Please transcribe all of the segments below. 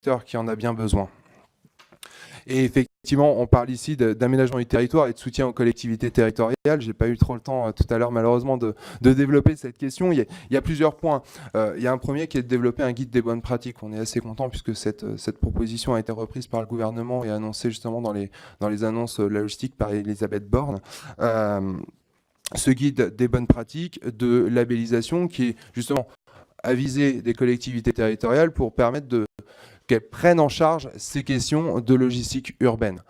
secteur qui en a bien besoin. Et effectivement, on parle ici d'aménagement du territoire et de soutien aux collectivités territoriales. J'ai pas eu trop le temps tout à l'heure, malheureusement, de développer cette question. Il y a plusieurs points. Il y a un premier qui est de développer un guide des bonnes pratiques. On est assez content puisque cette proposition a été reprise par le gouvernement et annoncée justement dans les annonces la logistique par Elisabeth Borne. Ce guide des bonnes pratiques de labellisation qui est justement à viser des collectivités territoriales pour permettre qu'elles prennent en charge ces questions de logistique urbaine.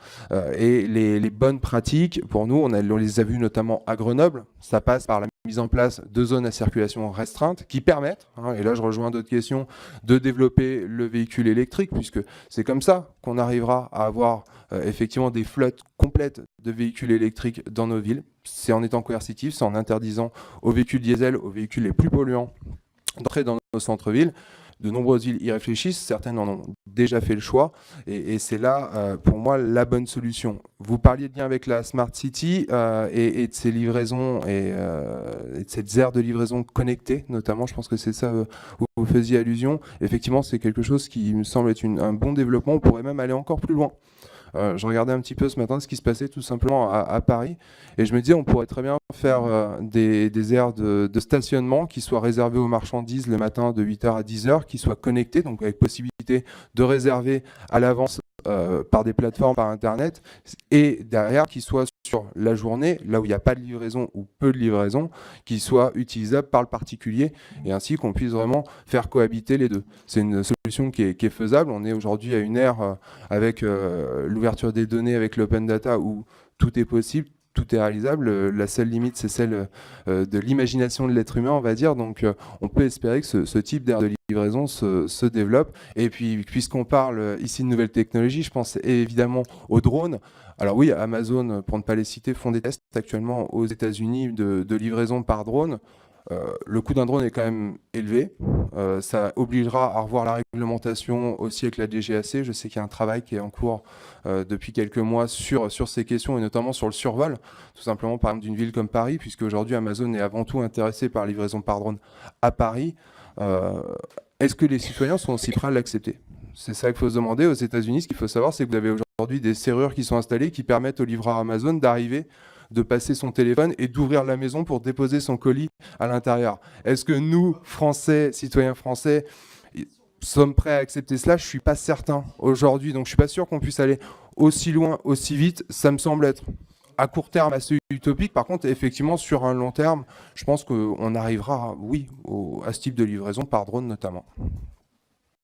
Et les bonnes pratiques, pour nous, on les a vues notamment à Grenoble. Ça passe par la mise en place de zones à circulation restreinte qui permettent, et là je rejoins d'autres questions, de développer le véhicule électrique, puisque c'est comme ça qu'on arrivera à avoir effectivement des flottes complètes de véhicules électriques dans nos villes. C'est en étant coercitif, c'est en interdisant aux véhicules diesel, aux véhicules les plus polluants, d'entrer dans nos centres-villes. De nombreuses villes y réfléchissent, certaines en ont déjà fait le choix, et c'est là, pour moi, la bonne solution. Vous parliez de lien avec la Smart City et de ces livraisons et de cette aire de livraison connectée, notamment, je pense que c'est ça où vous faisiez allusion. Effectivement, c'est quelque chose qui me semble être un bon développement. On pourrait même aller encore plus loin. Je regardais un petit peu ce matin ce qui se passait tout simplement à Paris, et je me disais on pourrait très bien faire des aires de stationnement qui soient réservées aux marchandises le matin de 8h à 10h, qui soient connectées, donc avec possibilité de réserver à l'avance par des plateformes, par Internet, et derrière qui soient sur la journée, là où il n'y a pas de livraison ou peu de livraison, qui soient utilisables par le particulier, et ainsi qu'on puisse vraiment faire cohabiter les deux. C'est une solution qui est faisable. On est aujourd'hui à une ère avec l'ouverture des données, avec l'open data, où tout est possible, tout est réalisable. La seule limite, c'est celle de l'imagination de l'être humain, on va dire. Donc, on peut espérer que ce type d'aire de livraison se développe. Et puis, puisqu'on parle ici de nouvelles technologies, je pense évidemment aux drones. Alors oui, Amazon, pour ne pas les citer, font des tests actuellement aux États-Unis de livraison par drone. Le coût d'un drone est quand même élevé. Ça obligera à revoir la réglementation aussi avec la DGAC. Je sais qu'il y a un travail qui est en cours depuis quelques mois sur ces questions, et notamment sur le survol, tout simplement par exemple d'une ville comme Paris, puisque aujourd'hui Amazon est avant tout intéressé par la livraison par drone à Paris. Est-ce que les citoyens sont aussi prêts à l'accepter? C'est ça qu'il faut se demander. Aux États-Unis, ce qu'il faut savoir, c'est que vous avez aujourd'hui des serrures qui sont installées qui permettent au livreur Amazon d'arriver, de passer son téléphone et d'ouvrir la maison pour déposer son colis à l'intérieur. Est-ce que nous, Français, citoyens français, sommes prêts à accepter cela? Je ne suis pas certain aujourd'hui, donc je ne suis pas sûr qu'on puisse aller aussi loin, aussi vite. Ça me semble être à court terme assez utopique. Par contre, effectivement, sur un long terme, je pense qu'on arrivera, oui, à ce type de livraison par drone notamment.